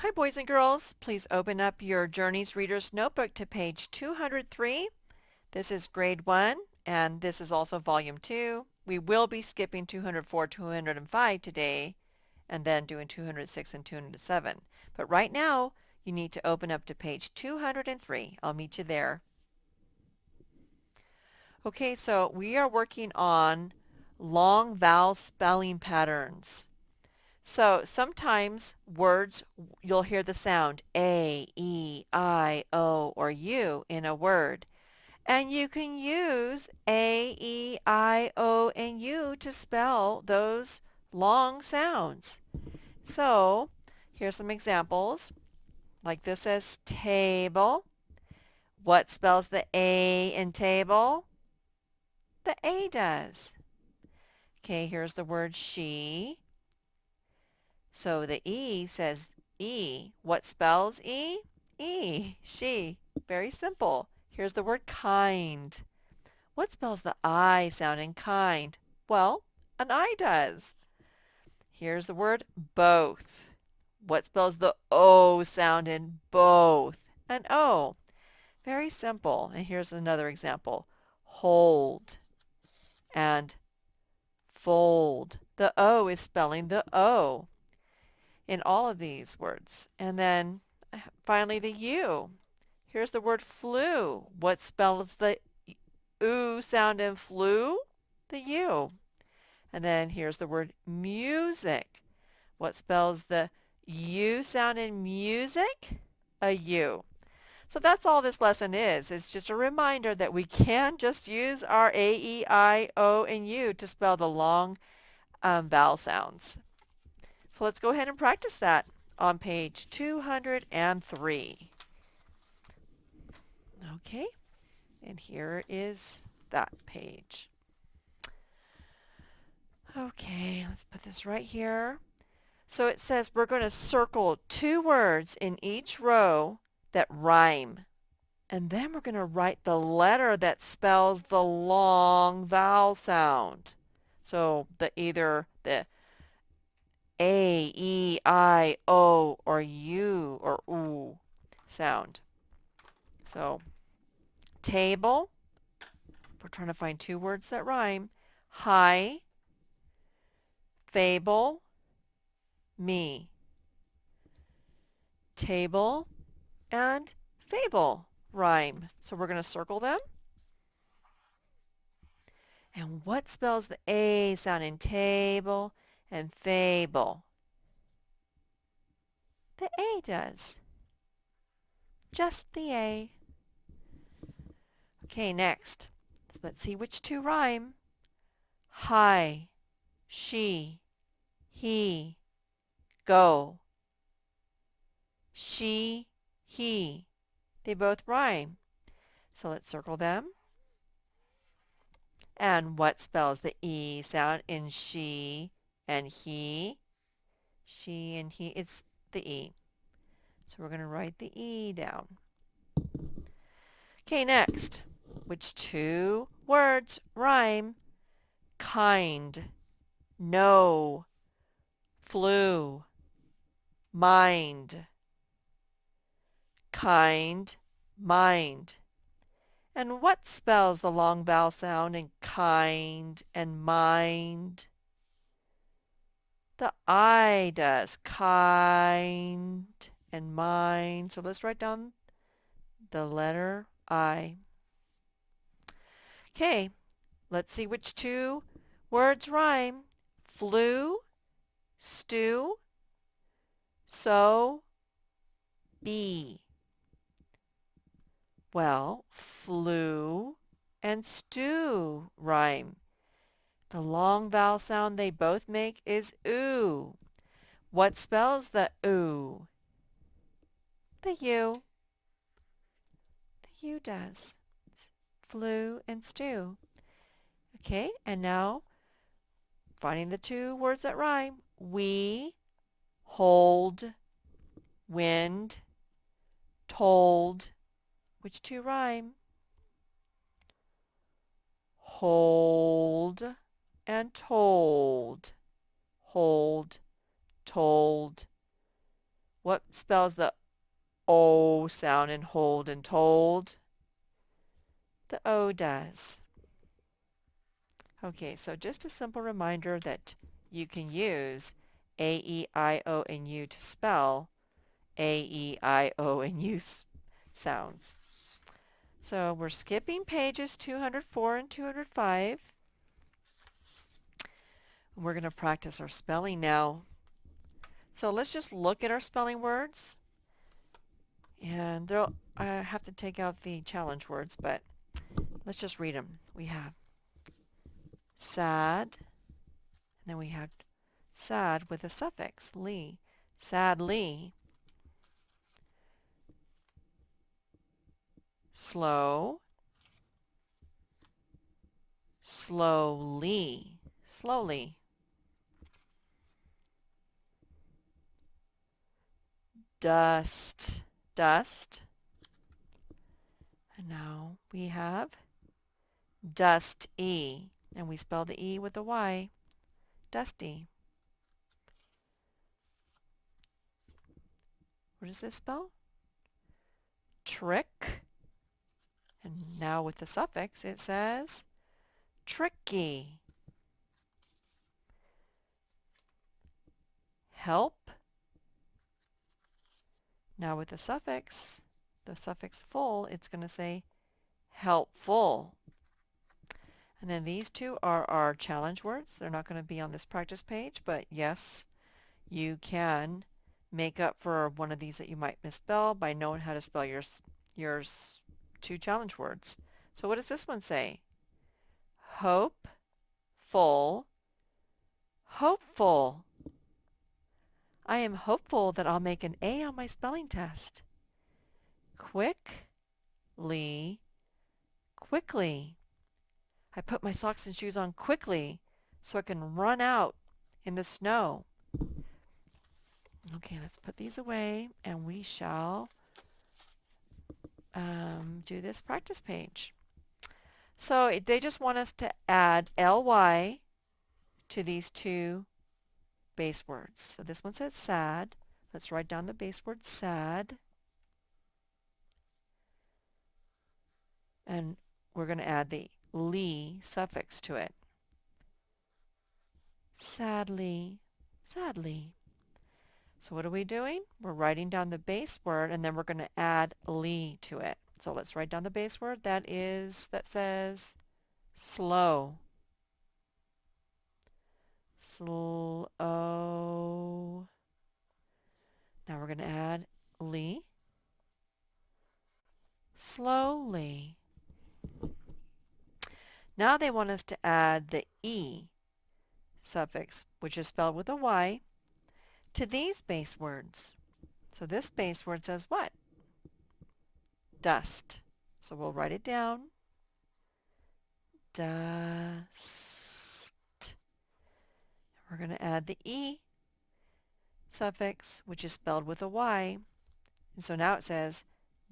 Hi, boys and girls. Please open up your Journeys Reader's Notebook to page 203. This is grade 1, and this is also volume 2. We will be skipping 204, 205 today, and then doing 206 and 207. But right now, you need to open up to page 203. I'll meet you there. Okay, so we are working on long vowel spelling patterns. So sometimes words, you'll hear the sound A, E, I, O, or U in a word. And you can use A, E, I, O, and U to spell those long sounds. So here's some examples. Like this says table. What spells the A in table? The A does. Okay, here's the word she. So the E says E. What spells E? E. She. Very simple. Here's the word kind. What spells the I sound in kind? Well, an I does. Here's the word both. What spells the O sound in both? An O. Very simple. And here's another example. Hold and fold. The O is spelling the O in all of these words. And then finally the U. Here's the word flu. What spells the oo sound in flu? The U. And then here's the word music. What spells the U sound in music? A U. So that's all this lesson is. It's just a reminder that we can just use our A, E, I, O, and U to spell the long vowel sounds. So let's go ahead and practice that on page 203. Okay, and here is that page. Okay, let's put this right here. So it says we're going to circle 2 words in each row that rhyme. And then we're going to write the letter that spells the long vowel sound. So either the A, E, I, O, or U, or oo sound. So table, we're trying to find 2 words that rhyme. High, fable, me. Table and fable rhyme. So we're going to circle them. And what spells the A sound in table and fable? The A does. Just the A. Okay, next. Let's see which 2 rhyme. High, she, he, go. She, he. They both rhyme. So let's circle them. And what spells the E sound in she and he? She and he, it's the E. So we're going to write the E down. Okay, next. Which 2 words rhyme? Kind, know, flew, mind. Kind, mind. And what spells the long vowel sound in kind and mind? The I does. Kind and mind. So let's write down the letter I. Okay, let's see which 2 words rhyme. Flew, stew, so, be. Well, flew and stew rhyme. The long vowel sound they both make is oo. What spells the oo? The U. The U does. Flew and stew. Okay, and now finding the 2 words that rhyme. We, hold, wind, told. Which 2 rhyme? Hold and told. Hold, told. What spells the O sound in hold and told? The O does. Okay, so just a simple reminder that you can use A, E, I, O, and U to spell A, E, I, O, and U sounds. So we're skipping pages 204 and 205. We're going to practice our spelling now. So let's just look at our spelling words. And I have to take out the challenge words, but let's just read them. We have sad, and then we have sad with a suffix, ly. Sadly. Slow. Slowly. Slowly. Dust. Dust. And now we have dust-y. And we spell the E with a Y. Dusty. What does this spell? Trick. And now with the suffix it says tricky. Help. Now with the suffix full, it's going to say helpful. And then these two are our challenge words. They're not going to be on this practice page, but yes, you can make up for one of these that you might misspell by knowing how to spell your two challenge words. So what does this one say? Hopeful. Hopeful. I am hopeful that I'll make an A on my spelling test. Quickly. Quickly. I put my socks and shoes on quickly so I can run out in the snow. Okay, let's put these away and we shall do this practice page. So they just want us to add ly to these two base words. So this one says sad. Let's write down the base word sad. And we're going to add the ly suffix to it. Sadly, sadly. So what are we doing? We're writing down the base word and then we're going to add ly to it. So let's write down the base word. That says slow. Slow. Now we're going to add ly. Slowly. Now they want us to add the e suffix, which is spelled with a y, to these base words. So this base word says what? Dust. So we'll write it down. Dust. We're going to add the e suffix, which is spelled with a y. And so now it says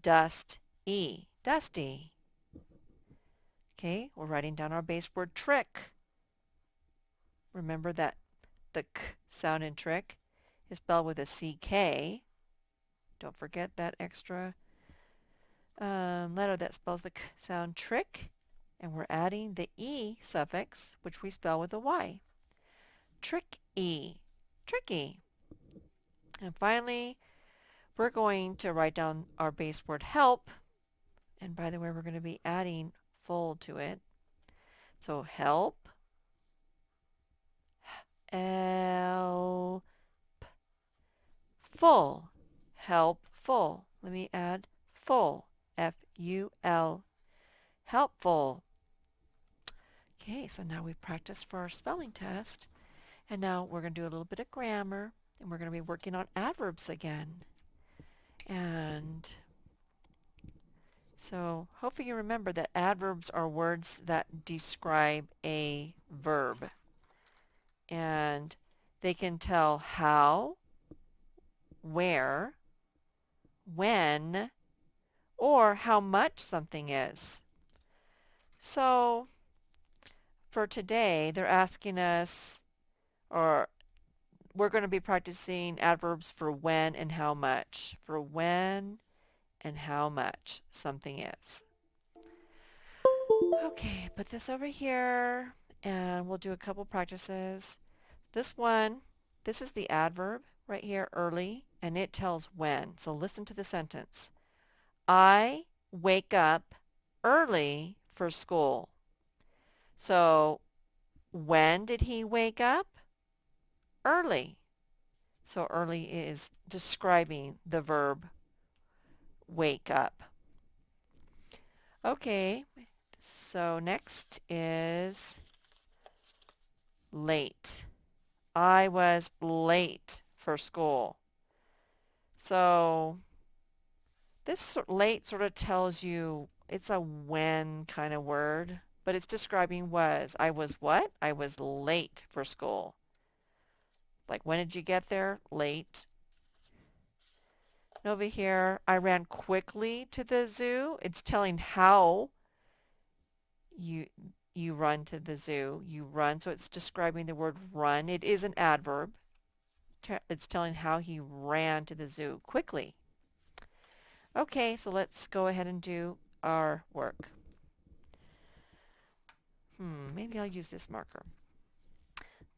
dust-y. Dusty. Okay, we're writing down our base word trick. Remember that the k sound in trick is spelled with a CK. Don't forget that extra letter that spells the k sound trick. And we're adding the e suffix, which we spell with a y. Trick-y. Tricky. And finally, we're going to write down our base word help. And by the way, we're going to be adding full to it. So help. Help. Full. Helpful. Let me add full. F-U-L. Helpful. Okay, so now we've practiced for our spelling test. And now we're going to do a little bit of grammar. And we're going to be working on adverbs again. And so hopefully you remember that adverbs are words that describe a verb. And they can tell how, where, when, or how much something is. So for today, they're asking us, or we're going to be practicing adverbs for when and how much. For when and how much something is. Okay, put this over here and we'll do a couple practices. This one, this is the adverb right here, early, and it tells when. So listen to the sentence. I wake up early for school. So when did he wake up? Early. So early is describing the verb wake up. Okay, so next is late. I was late for school. So this late sort of tells you it's a when kind of word, but it's describing was. I was what? I was late for school. Like when did you get there? Late. And over here, I ran quickly to the zoo. It's telling how you you run to the zoo. You run, so it's describing the word run. It is an adverb. It's telling how he ran to the zoo quickly. Okay, so let's go ahead and do our work. Maybe I'll use this marker.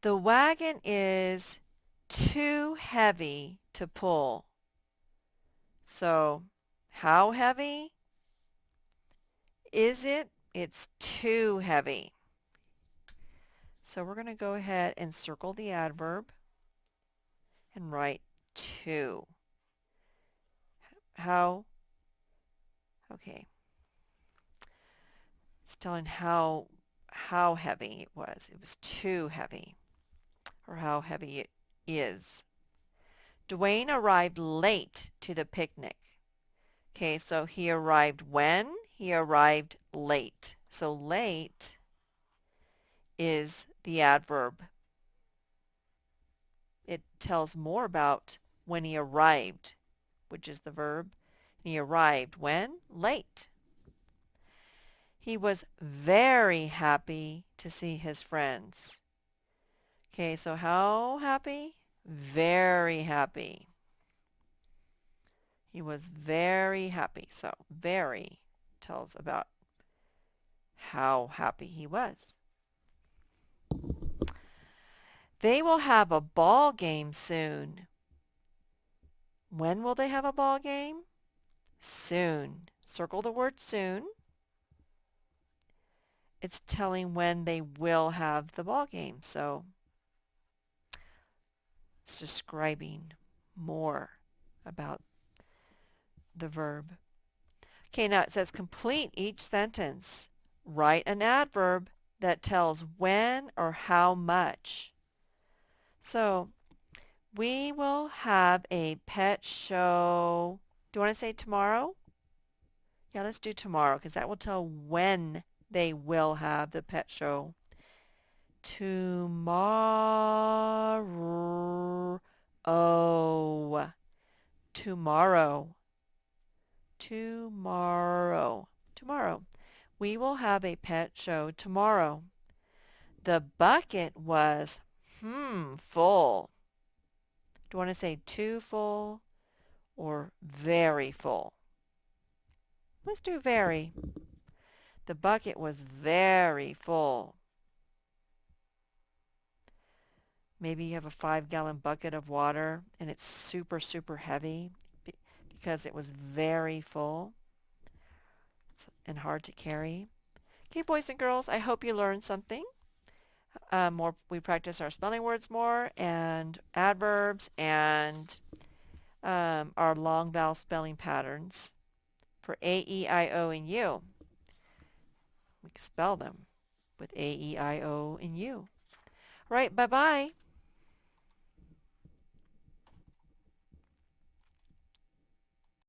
The wagon is too heavy to pull. So, how heavy is it? It's too heavy. So we're going to go ahead and circle the adverb and write too. How? Okay. It's telling how heavy it was. It was too heavy, or how heavy it is. Dwayne arrived late to the picnic. Okay, so he arrived when? He arrived late. So late is the adverb. It tells more about when he arrived, which is the verb. He arrived when? Late. He was very happy to see his friends. Okay, so how happy? Very happy. He was very happy. So very tells about how happy he was. They will have a ball game soon. When will they have a ball game? Soon. Circle the word soon. It's telling when they will have the ball game. So it's describing more about the verb. Okay, now it says complete each sentence. Write an adverb that tells when or how much. So we will have a pet show. Do you want to say tomorrow? Yeah, let's do tomorrow because that will tell when they will have the pet show. Tomorrow. Tomorrow. Tomorrow. Tomorrow. We will have a pet show tomorrow. The bucket was, full. Do you want to say too full or very full? Let's do very. The bucket was very full. Maybe you have a 5-gallon bucket of water and it's super, super heavy because it was very full and hard to carry. Okay, boys and girls, I hope you learned something. We practice our spelling words more and adverbs and our long vowel spelling patterns for A, E, I, O, and U. We can spell them with A, E, I, O, and U. All right, bye-bye.